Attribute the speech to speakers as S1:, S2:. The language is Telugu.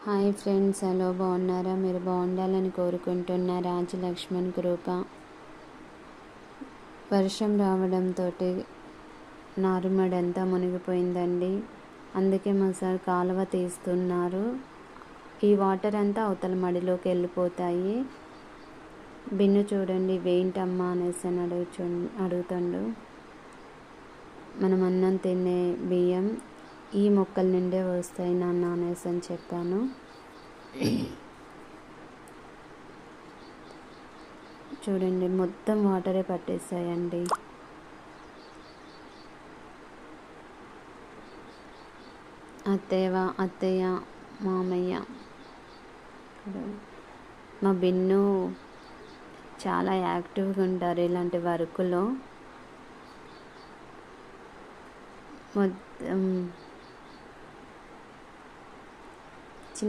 S1: హాయ్ ఫ్రెండ్స్, హలో, బాగున్నారా? మీరు బాగుండాలని కోరుకుంటున్న రాజలక్ష్మణ్ కృప. వర్షం రావడంతో నారుమడంతా మునిగిపోయిందండి. అందుకే మా సార్ కాలువ తీస్తున్నారు. ఈ వాటర్ అంతా అవతల మడిలోకి వెళ్ళిపోతాయి. బిన్ను చూడండి, వేయింటమ్మా అనేసి అని అడుగుతుండు. మనం అన్నం తినే బియ్యం ఈ మొక్కల నుండే వస్తాయి నాన్న అనేసి అని చెప్పాను. చూడండి, మొత్తం వాటరే పట్టేస్తాయండి. అత్తయ్య, మామయ్య, మా బిన్ను చాలా యాక్టివ్గా ఉంటారు ఇలాంటి వర్క్లో. మొత్తం